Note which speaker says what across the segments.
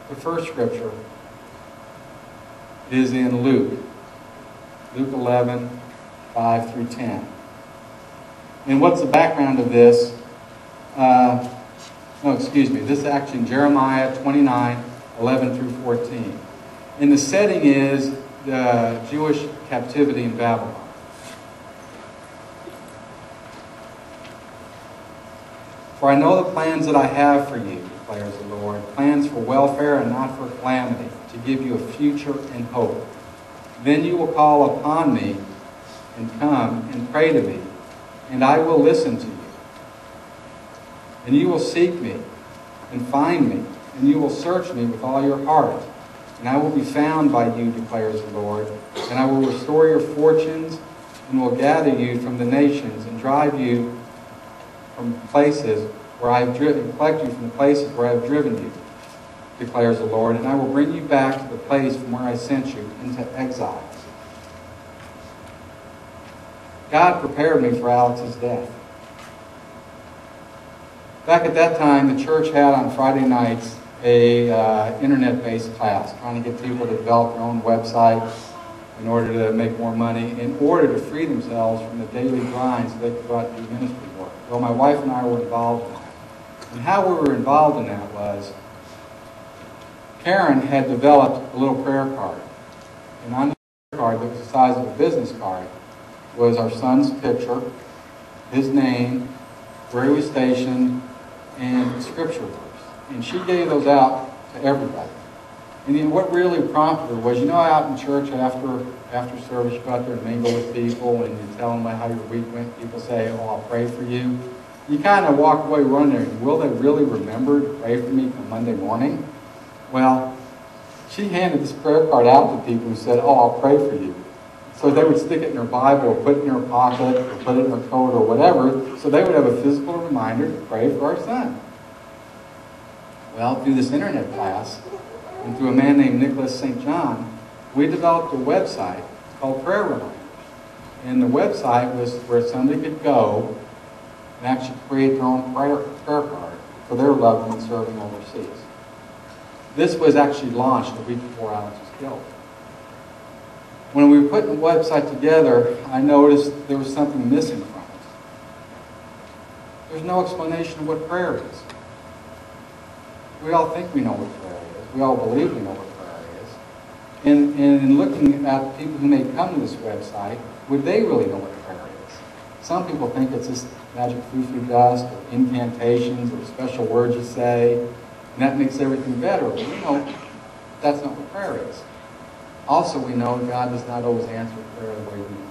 Speaker 1: The first scripture is in Luke 11, 5 through 10. And what's the background of this? This is actually in Jeremiah 29, 11 through 14. And the setting is the Jewish captivity in Babylon. For I know the plans that I have for you, declares the Lord, plans for welfare and not for calamity, to give you a future and hope. Then you will call upon me and come and pray to me, and I will listen to you. And you will seek me and find me, and you will search me with all your heart. And I will be found by you, declares the Lord, and I will restore your fortunes and will gather you from the nations and drive you from places where I have driven, collect you from the places where I have driven you, declares the Lord, and I will bring you back to the place from where I sent you into exile. God prepared me for Alex's death. Back at that time, the church had on Friday nights a internet-based class, trying to get people to develop their own website in order to make more money, in order to free themselves from the daily grind so they could go out and do ministry work. Well, my wife and I were involved in that. And how we were involved in that was, Karen had developed a little prayer card. And on the prayer card that was the size of a business card was our son's picture, his name, where he was stationed, and scripture verse. And she gave those out to everybody. And then what really prompted her was, out in church after service, you go out there and mingle with people and you tell them how your week went. People say, "Oh, I'll pray for you." You kind of walk away wondering, will they really remember to pray for me on Monday morning? Well, she handed this prayer card out to people who said, "Oh, I'll pray for you." So they would stick it in their Bible or put it in their pocket or put it in their coat or whatever, so they would have a physical reminder to pray for our son. Well, through this internet class, and through a man named Nicholas St. John, we developed a website called Prayer Reminders. And the website was where somebody could go and actually create their own prayer card for their loved ones serving overseas. This was actually launched a week before Alex was killed. When we were putting the website together, I noticed there was something missing from it. There's no explanation of what prayer is. We all think we know what prayer is. We all believe we know what prayer is. And in looking at people who may come to this website, would they really know what prayer is? Some people think it's this magic foo-foo dust or incantations or special words you say, and that makes everything better. But we know that's not what prayer is. Also, we know God does not always answer prayer the way we do.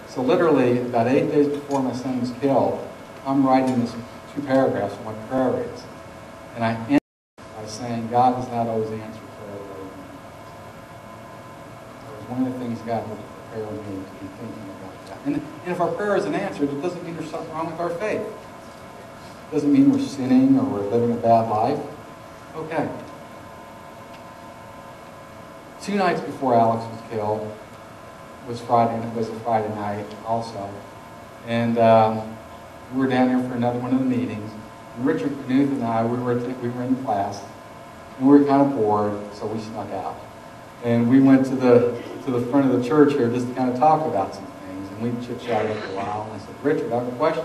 Speaker 1: So literally, about 8 days before my son was killed, I'm writing this 2 paragraphs on what prayer is. And I end by saying, God does not always answer prayer the way we do. That was one of the things God would prepare me to be thinking about that. And if our prayer isn't answered, it doesn't mean there's something wrong with our faith. It doesn't mean we're sinning or we're living a bad life. Okay. 2 nights before Alex was killed was a Friday night also. And we were down here for another one of the meetings. And Richard Knuth and I, we were in class, and we were kind of bored, so we snuck out. And we went to the front of the church here just to kind of talk about some things. And we chit-chatted for a while. And I said, "Richard, I have a question."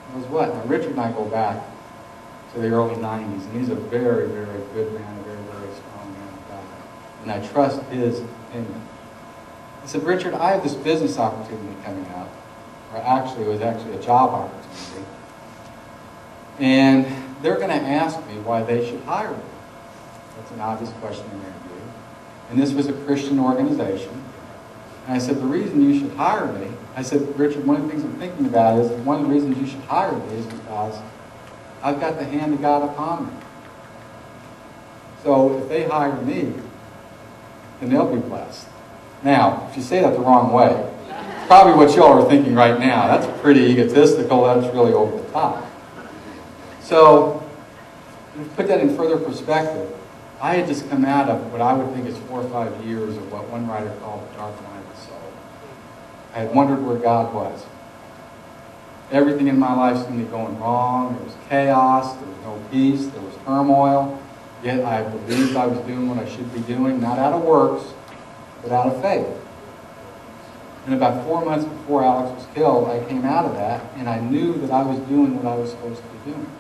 Speaker 1: He goes, "What?" Now, Richard and I go back to the early 90s, and he's a very, very good man, a very, very strong man of God. And I trust his opinion. I said, "Richard, I have this business opportunity coming up." Or actually, it was actually a job opportunity. And they're going to ask me why they should hire me. That's an obvious question in interview. And this was a Christian organization. And I said, "The reason you should hire me," I said, "Richard, one of the things I'm thinking about is one of the reasons you should hire me is because I've got the hand of God upon me. So if they hire me, then they'll be blessed." Now, if you say that the wrong way, it's probably what y'all are thinking right now. That's pretty egotistical. That's really over the top. So, to put that in further perspective, I had just come out of what I would think is 4 or 5 years of what one writer called the dark night of the soul. I had wondered where God was. Everything in my life seemed to be going wrong. There was chaos. There was no peace. There was turmoil, yet I believed I was doing what I should be doing, not out of works, but out of faith. And about 4 months before Alex was killed, I came out of that, and I knew that I was doing what I was supposed to be doing.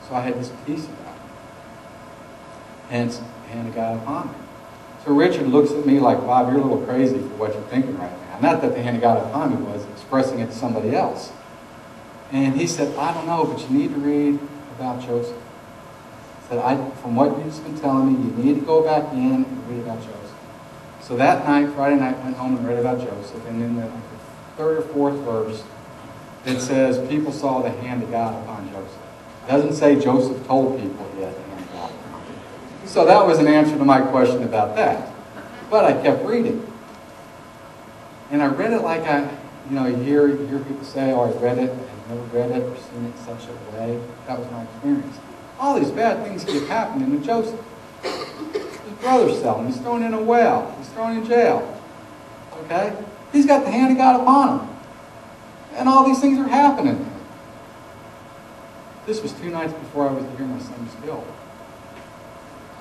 Speaker 1: So I had this peace about it. Hence, the hand of God upon me. So Richard looks at me like, Bob, you're a little crazy for what you're thinking right now. Not that the hand of God upon me was expressing it to somebody else. And he said, I don't know, but you need to read about Joseph. He said, from what you've been telling me, you need to go back in and read about Joseph. So that night, Friday night, I went home and read about Joseph. And in the third or fourth verse, it says, people saw the hand of God upon Joseph. It doesn't say Joseph told people he had the hand of God upon him. So that was an answer to my question about that. But I kept reading. And I read it like you hear people say, oh, I read it, I've never read it or seen it in such a way. That was my experience. All these bad things keep happening to Joseph. His brother's selling. He's thrown in a well. He's thrown in jail. Okay? He's got the hand of God upon him. And all these things are happening. This was 2 nights before I was to hear my son was killed.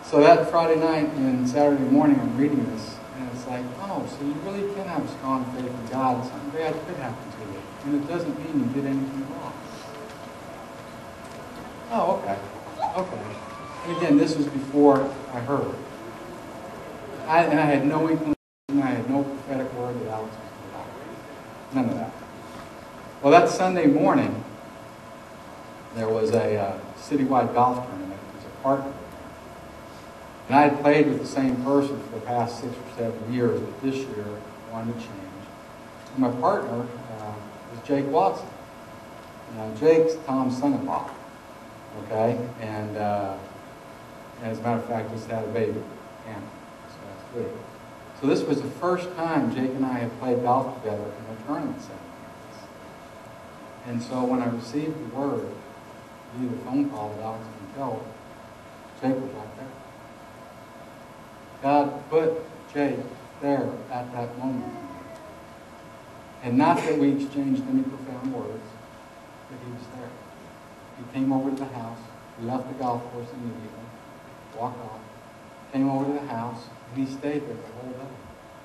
Speaker 1: So that Friday night and Saturday morning, I'm reading this, and it's like, oh, so you really can have a strong faith in God, and something bad could happen to you. And it doesn't mean you did anything wrong. Oh, okay. Okay. And again, this was before I heard. And I had no inclination, I had no prophetic word that Alex was going to die. None of that. Well, that Sunday morning, there was a citywide golf tournament. It was a partner. And I had played with the same person for the past 6 or 7 years, but this year I wanted to change. And my partner was Jake Watson. Jake's Tom's son-in-law. Okay? And as a matter of fact, just had a baby, Hannah. So that's good. So this was the first time Jake and I had played golf together in a tournament setting. And so when I received the word, via the phone call that Alex had been killed, Jake was right there. God put Jake there at that moment. And not that we exchanged any profound words, but he was there. He came over to the house. We left the golf course immediately, walked off, came over to the house, and he stayed there the whole day.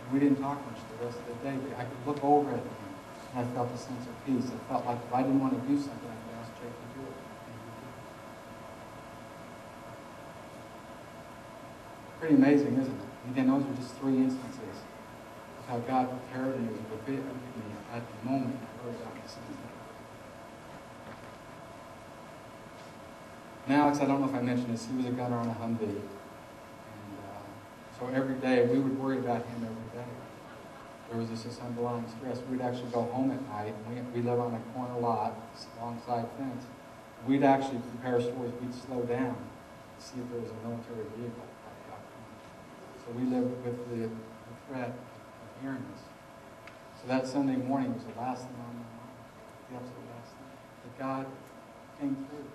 Speaker 1: And we didn't talk much the rest of the day, but I could look over at him, and I felt a sense of peace. I felt like if I didn't want to do something, I could ask Jake to do it. And he did. Pretty amazing, isn't it? And again, those are just 3 instances of how God prepared me with me at the moment I heard about my son's death. And Alex, I don't know if I mentioned this, he was a gunner on a Humvee. And so every day, we would worry about him every day. There was this underlying stress. We'd actually go home at night. We live on a corner lot, alongside fence. We'd actually prepare stores. We'd slow down to see if there was a military vehicle. So we lived with the threat of hearing this. So that Sunday morning was the last thing on my mind, the absolute last thing. But God came through.